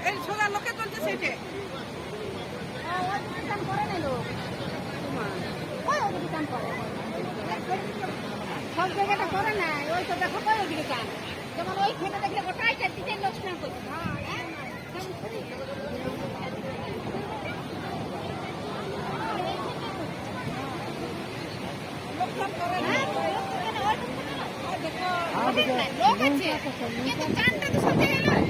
এই সোজা লোকে চলছে সেটে সব জায়গাটা করে না ওই তো দেখো কই ওদিকে কান যেমন ওই খেতে দেখলে ওটাই চারটিতে লোক স্নান করছে লোক আছে কিন্তু চানটা তো সব জায়গায়